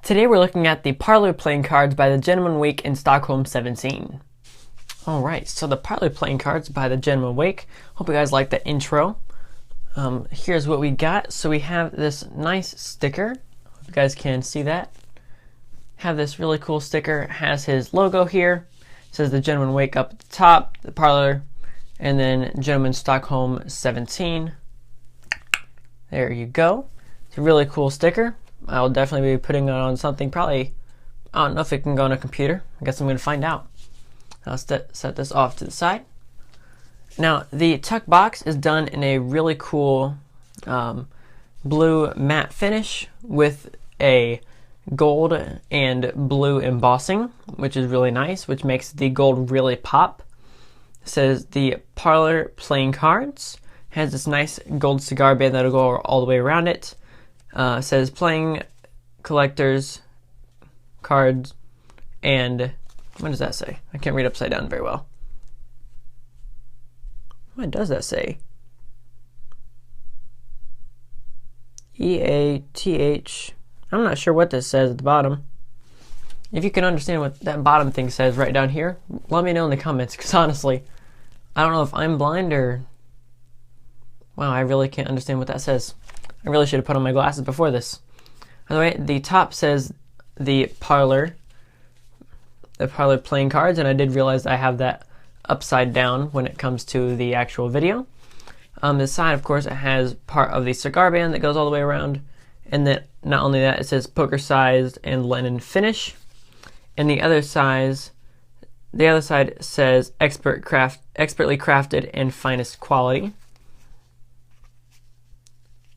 Today we're looking at the Parlour Playing Cards by the Gentleman Wake and Stockholm 17. Alright, so the Parlour Playing Cards by the Gentleman Wake. Hope you guys like the intro. Here's what we got. So we have this nice sticker. Hope you guys can see that. Have this really cool sticker. It has his logo here. It says the Gentleman Wake up at the top, the Parlour, and then Gentleman Stockholm 17. There you go. It's a really cool sticker. I'll definitely be putting it on something, probably, I don't know if it can go on a computer. I guess I'm going to find out. I'll set this off to the side. Now, the tuck box is done in a really cool blue matte finish with a gold and blue embossing, which is really nice, which makes the gold really pop. It says the Parlour Playing Cards. Has this nice gold cigar band that'll go all the way around it. Says playing collectors cards, and what does that say? I can't read upside down very well. What does that say? EATH. I'm not sure what this says at the bottom. If you can understand what that bottom thing says right down here, let me know in the comments, because honestly, I don't know if I'm blind or... Wow, I really can't understand what that says. I really should have put on my glasses before this. By the way, the top says the Parlour Playing Cards, and I did realize I have that upside down when it comes to the actual video. The side, of course, it has part of the cigar band that goes all the way around, and then not only that, it says poker sized and linen finish, and the other side says expertly crafted and finest quality.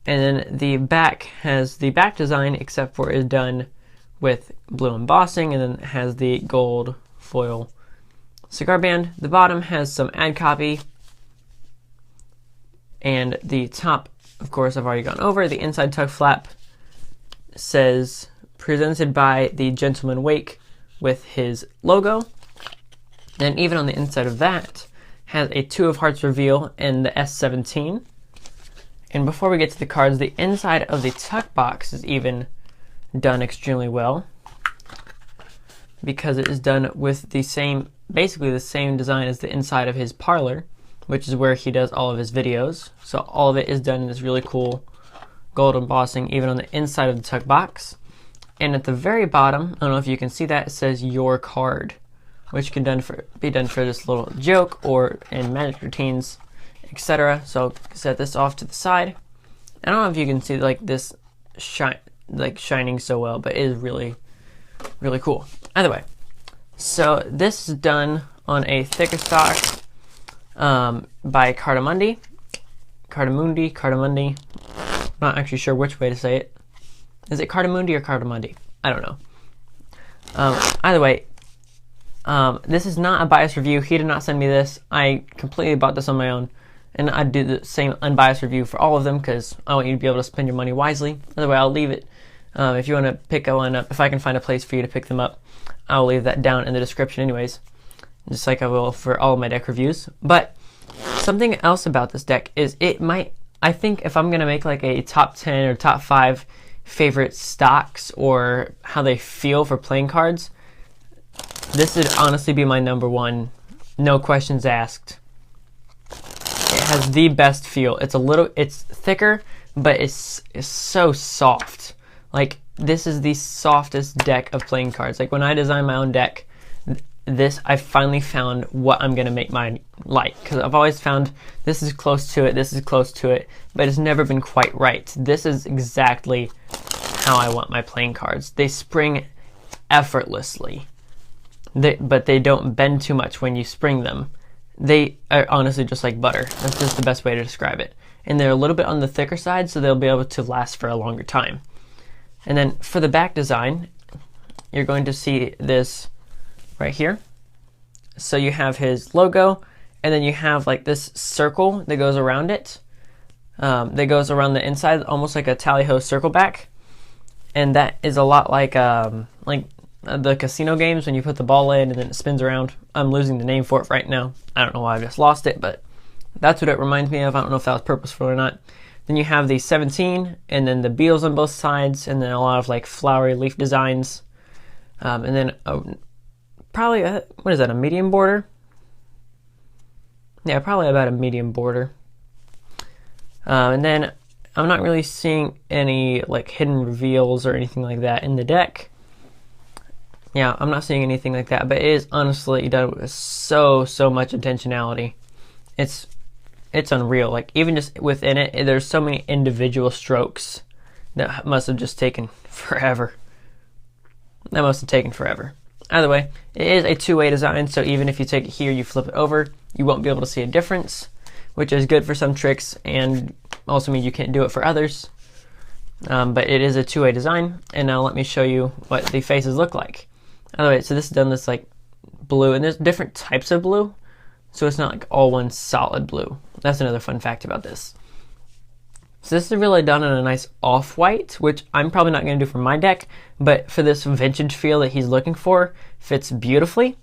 And then the back has the back design, except for it is done with blue embossing, and then it has the gold foil cigar band. The bottom has some ad copy, and the top, of course, I've already gone over. The inside tug flap says presented by the Gentleman Wake with his logo. And even on the inside of that has a 2 of hearts reveal and the S17. And before we get to the cards, the inside of the tuck box is even done extremely well, because it is done with the same, basically the same design as the inside of his parlor, which is where he does all of his videos. So all of it is done in this really cool gold embossing, even on the inside of the tuck box. And at the very bottom, I don't know if you can see that, it says your card, which can be done for this little joke or in magic routines, etc. So I'll set this off to the side. I don't know if you can see like this shining so well, but it is really, really cool. Either way, so this is done on a thicker stock by Cardamundi. Not actually sure which way to say it. Is it Cardamundi or Cardamundi? I don't know. Either way, this is not a biased review. He did not send me this. I completely bought this on my own, and I do the same unbiased review for all of them because I want you to be able to spend your money wisely. Either way, I'll leave it. If you want to pick one up, if I can find a place for you to pick them up, I'll leave that down in the description anyways, just like I will for all of my deck reviews. But something else about this deck is I think if I'm going to make like a top 10 or top 5 favorite stocks or how they feel for playing cards, this would honestly be my number one, no questions asked. It has the best feel. It's thicker, but it's so soft. Like, this is the softest deck of playing cards. Like, when I design my own deck, I finally found what I'm gonna make mine like, because I've always found this is close to it, but it's never been quite right. This is exactly how I want my playing cards. They spring effortlessly, but they don't bend too much when you spring them. They are honestly just like butter. That's just the best way to describe it. And they're a little bit on the thicker side, so they'll be able to last for a longer time. And then for the back design, you're going to see this right here. So you have his logo, and then you have like this circle that goes around it, that goes around the inside, almost like a tally-ho circle back. And that is a lot like the casino games when you put the ball in and then it spins around. I'm losing the name for it right now. I don't know why I just lost it, but that's what it reminds me of. I don't know if that was purposeful or not. Then you have the 17, and then the beetles on both sides, and then a lot of like flowery leaf designs. And then probably, what is that, a medium border? Yeah, probably about a medium border. And then I'm not really seeing any like hidden reveals or anything like that in the deck. Yeah, I'm not seeing anything like that, but it is honestly done with so much intentionality. It's unreal. Like, even just within it, there's so many individual strokes that must have just taken forever. Either way, it is a two-way design, so even if you take it here, you flip it over, you won't be able to see a difference, which is good for some tricks and also means you can't do it for others. But it is a two-way design, and now let me show you what the faces look like. Either way, so this is done this like blue, and there's different types of blue, so it's not like all one solid blue. That's another fun fact about this. So this is really done in a nice off-white, which I'm probably not going to do for my deck, but for this vintage feel that he's looking for, fits beautifully.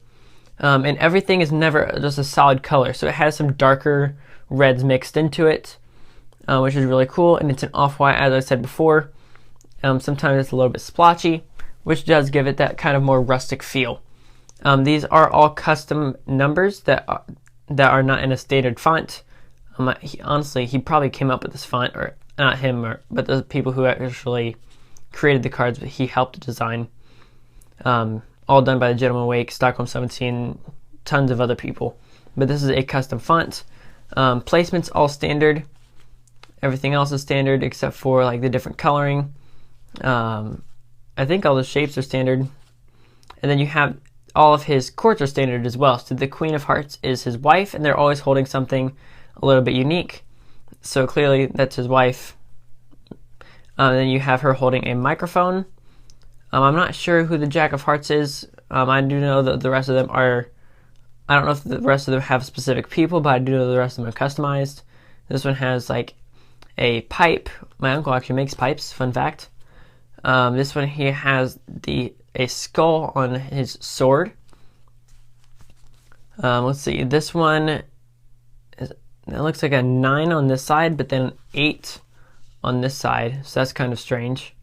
And everything is never just a solid color, so it has some darker reds mixed into it, which is really cool, and it's an off-white, as I said before. Sometimes it's a little bit splotchy, which does give it that kind of more rustic feel. These are all custom numbers that are not in a standard font. Honestly, he probably came up with this font, or not him, but the people who actually created the cards, but he helped design. All done by the Gentleman Wake, Stockholm 17, tons of other people. But this is a custom font. Placement's all standard. Everything else is standard except for like the different coloring. I think all the shapes are standard. And then you have all of his courts are standard as well. So the Queen of Hearts is his wife, and they're always holding something a little bit unique. So clearly that's his wife. Then you have her holding a microphone. I'm not sure who the Jack of Hearts is. I do know that the rest of them are, I don't know if the rest of them have specific people, but I do know the rest of them are customized. This one has like a pipe. My uncle actually makes pipes, fun fact. This one he has a skull on his sword. Let's see, this one, it looks like a 9 on this side, but then an 8 on this side. So that's kind of strange.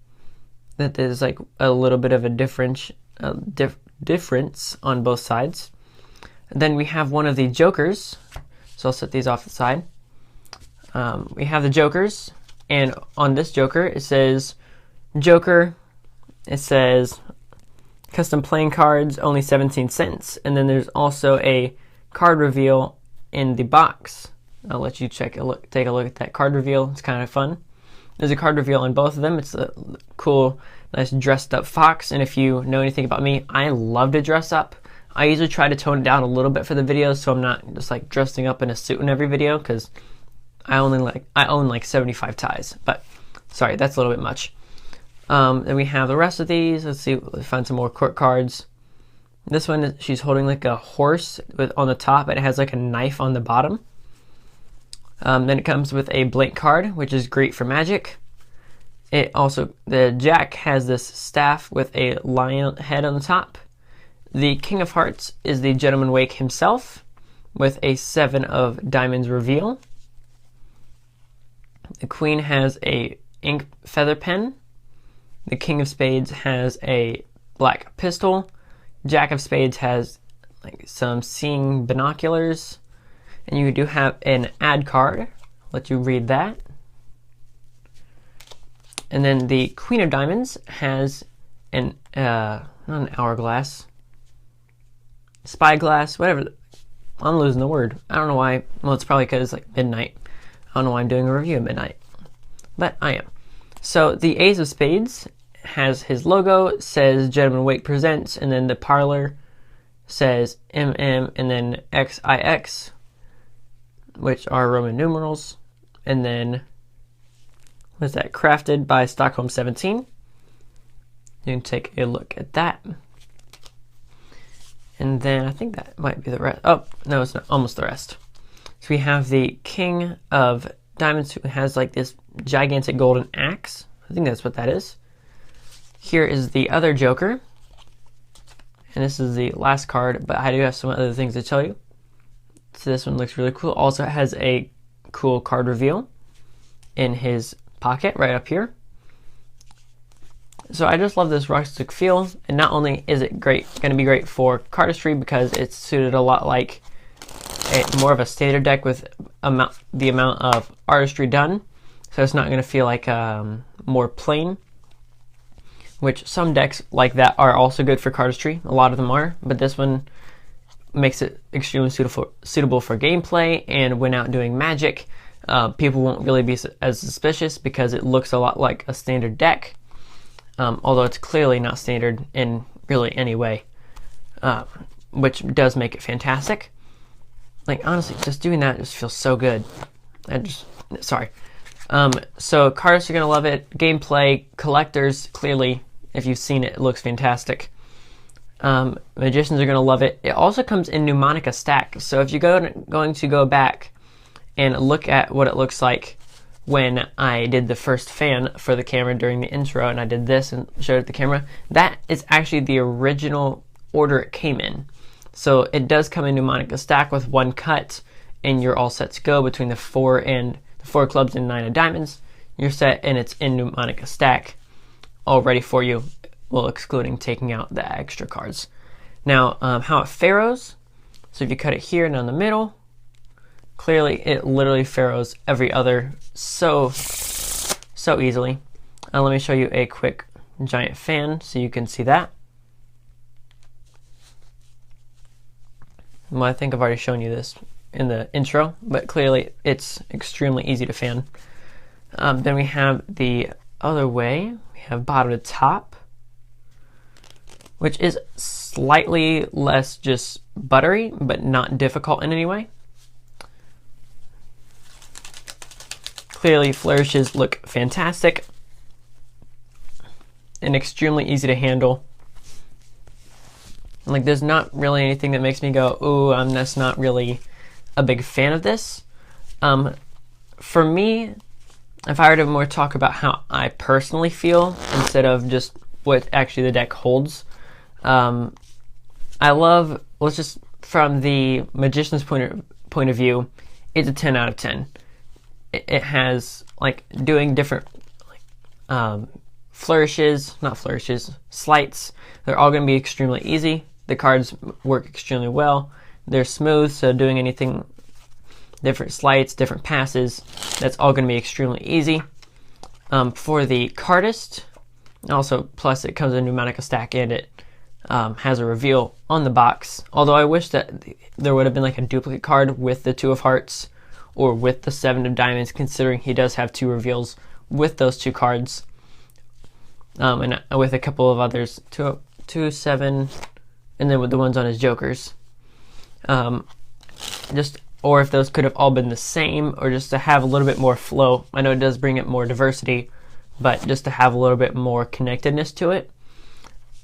That there's like a little bit of a difference on both sides. And then we have one of the jokers. So I'll set these off the side. We have the jokers, and on this joker it says Joker. It says custom playing cards, only 17 cents. And then there's also a card reveal in the box. I'll let you take a look at that card reveal. It's kind of fun. There's a card reveal on both of them. It's a cool, nice dressed up fox. And if you know anything about me, I love to dress up. I usually try to tone it down a little bit for the videos, so I'm not just like dressing up in a suit in every video, because I own like 75 ties. But sorry, that's a little bit much. Then we have the rest of these. Let's see, let's find some more court cards. This one, she's holding like a horse on the top, and it has like a knife on the bottom. Then it comes with a blank card, which is great for magic. The Jack has this staff with a lion head on the top. The King of Hearts is the Gentleman Wake himself, with a 7 of diamonds reveal. The Queen has a ink feather pen. The King of Spades has a black pistol. Jack of Spades has like some seeing binoculars. And you do have an ad card. I'll let you read that. And then the Queen of Diamonds has not an hourglass, spyglass, whatever. I'm losing the word. I don't know why. Well, it's probably because it's like midnight. I don't know why I'm doing a review at midnight, but I am. So the Ace of Spades has his logo, says Gentleman Wake Presents, and then the Parlor says MM and then XIX, which are Roman numerals. And then, what's that? Crafted by Stockholm 17. You can take a look at that. And then I think that might be the rest. Oh, no, it's not. Almost the rest. So we have the King of Diamonds, who has like this gigantic golden axe. I think that's what that is. Here is the other Joker. And this is the last card, but I do have some other things to tell you. So this one looks really cool. Also has a cool card reveal in his pocket right up here. So I just love this rustic feel, and not only is it going to be great for cardistry because it's suited a lot like more of a standard deck with the amount of artistry done. So it's not going to feel like more plain, which some decks like that are also good for cardistry. A lot of them are, but this one makes it extremely suitable for gameplay, and when out doing magic, people won't really be as suspicious because it looks a lot like a standard deck, although it's clearly not standard in really any way, which does make it fantastic. Like, honestly, just doing that just feels so good. Sorry. So cardists are going to love it. Gameplay, collectors, clearly, if you've seen it, it looks fantastic. Magicians are going to love it. It also comes in mnemonic stack. So if you're going to go back and look at what it looks like when I did the first fan for the camera during the intro, and I did this and showed it the camera, that is actually the original order it came in. So it does come in mnemonic stack with 1 cut, and you're all set to go between the 4 clubs and 9 of diamonds. You're set, and it's in mnemonic stack all ready for you. Well, excluding taking out the extra cards. Now, how it pharaohs. So if you cut it here and down the middle, clearly it literally pharaohs every other so easily. Let me show you a quick giant fan so you can see that. Well, I think I've already shown you this. in the intro, but clearly it's extremely easy to fan. Then we have the other way. We have bottom to top, which is slightly less just buttery, but not difficult in any way. Clearly, flourishes look fantastic and extremely easy to handle. Like, there's not really anything that makes me go, ooh, I'm just not really a big fan of this. For me, if I were to more talk about how I personally feel instead of just what actually the deck holds, I love, let's just, from the Magician's point of view, it's a 10 out of 10. It has, like, doing different flourishes, not flourishes, sleights. They're all going to be extremely easy. The cards work extremely well. They're smooth, so doing anything, different sleights, different passes, that's all going to be extremely easy. For the cardist, also, plus it comes in a pneumatica stack and it has a reveal on the box. Although I wish that there would have been like a duplicate card with the 2 of hearts or with the 7 of diamonds, considering he does have 2 reveals with those 2 cards. And with a couple of others, 2, 7, and then with the ones on his jokers. Or if those could have all been the same, or just to have a little bit more flow. I know it does bring it more diversity, but just to have a little bit more connectedness to it.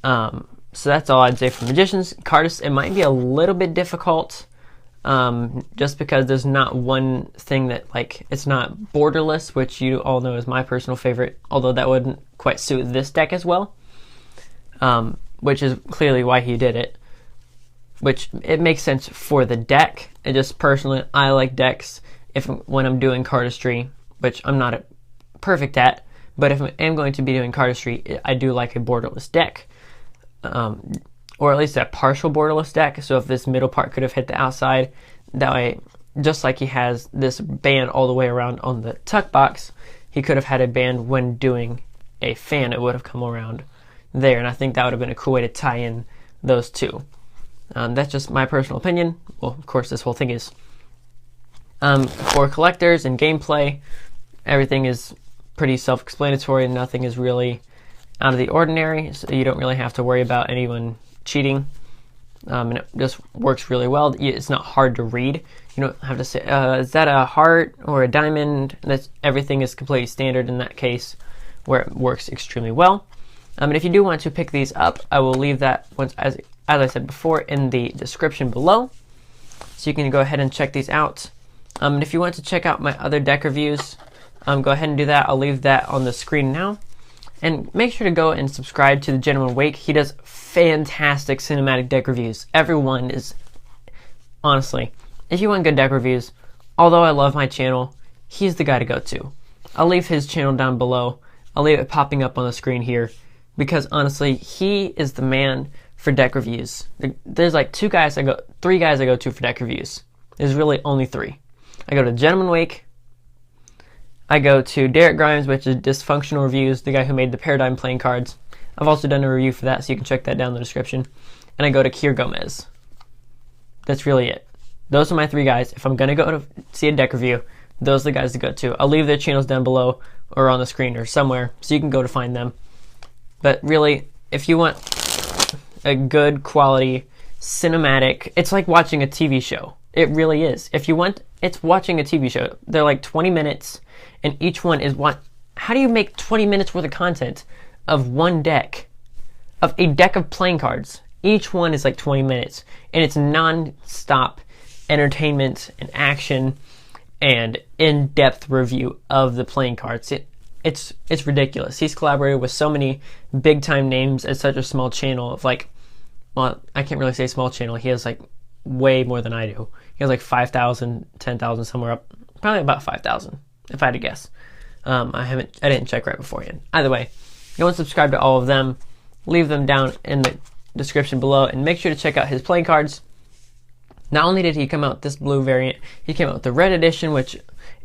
So that's all I'd say for Magicians. Cardists, it might be a little bit difficult, just because there's not one thing that, like, it's not borderless, which you all know is my personal favorite, although that wouldn't quite suit this deck as well, which is clearly why he did it, which it makes sense for the deck. It just personally, I like decks when I'm doing cardistry, which I'm not perfect at, but if I am going to be doing cardistry, I do like a borderless deck, or at least a partial borderless deck. So if this middle part could have hit the outside, that way, just like he has this band all the way around on the tuck box, he could have had a band when doing a fan. It would have come around there, and I think that would have been a cool way to tie in those two. That's just my personal opinion. Well, of course, this whole thing is. For collectors and gameplay, everything is pretty self-explanatory. Nothing is really out of the ordinary, so you don't really have to worry about anyone cheating. And it just works really well. It's not hard to read. You don't have to say, is that a heart or a diamond? Everything is completely standard in that case, where it works extremely well. And if you do want to pick these up, I will leave that, as I said before, in the description below, so you can go ahead and check these out. And if you want to check out my other deck reviews, go ahead and do that. I'll leave that on the screen now. And make sure to go and subscribe to the Gentleman Wake. He does fantastic cinematic deck reviews. Everyone is, honestly, if you want good deck reviews, although I love my channel, he's the guy to go to. I'll leave his channel down below. I'll leave it popping up on the screen here, because honestly, he is the man for deck reviews. There's like 3 guys I go to for deck reviews. There's really only 3. I go to Gentleman Wake, I go to Derek Grimes, which is Dysfunctional Reviews, the guy who made the Paradigm playing cards. I've also done a review for that, so you can check that down in the description. And I go to Kier Gomez. That's really it. Those are my 3 guys. If I'm going to go to see a deck review, those are the guys to go to. I'll leave their channels down below or on the screen or somewhere, so you can go to find them. But really, if you want a good quality cinematic, it's like watching a TV show. It really is. It's watching a TV show. They're like 20 minutes, and each one is how do you make 20 minutes worth of content of one deck? Of a deck of playing cards. Each one is like 20 minutes, and it's non-stop entertainment and action and in-depth review of the playing cards. It's ridiculous. He's collaborated with so many big-time names at such a small channel of like, well, I can't really say small channel. He has like way more than I do. He has like 5,000, 10,000, somewhere up, probably about 5,000, if I had to guess. I didn't check right beforehand. Either way, go and subscribe to all of them. Leave them down in the description below, and make sure to check out his playing cards. Not only did he come out with this blue variant, he came out with the red edition,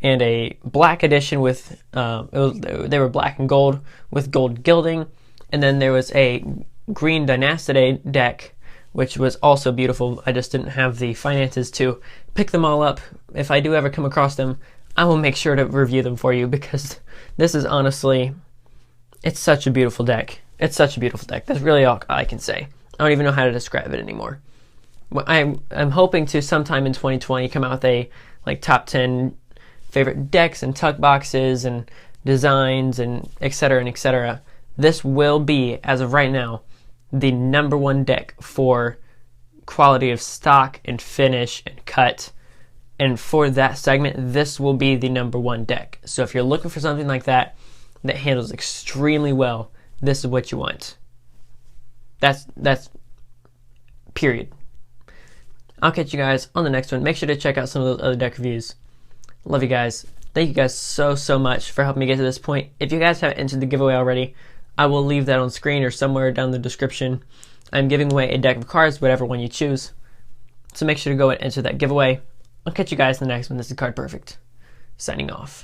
and a black edition with they were black and gold with gold gilding, and then there was a green Dynastide deck which was also beautiful. I just didn't have the finances to pick them all up. If I do ever come across them, I will make sure to review them for you, because this is honestly, it's such a beautiful deck. It's such a beautiful deck. That's really all I can say. I don't even know how to describe it anymore. I'm hoping to sometime in 2020 come out with a like top 10 favorite decks and tuck boxes and designs and etc. and etc. This will be, as of right now, the #1 deck for quality of stock and finish and cut. And for that segment, this will be the #1 deck. So if you're looking for something like that that handles extremely well, this is what you want. That's period. I'll catch you guys on the next one. Make sure to check out some of those other deck reviews. Love you guys. Thank you guys so much for helping me get to this point. If you guys haven't entered the giveaway already, I will leave that on screen or somewhere down the description. I'm giving away a deck of cards, whatever one you choose. So make sure to go and enter that giveaway. I'll catch you guys in the next one. This is Card Perfect, signing off.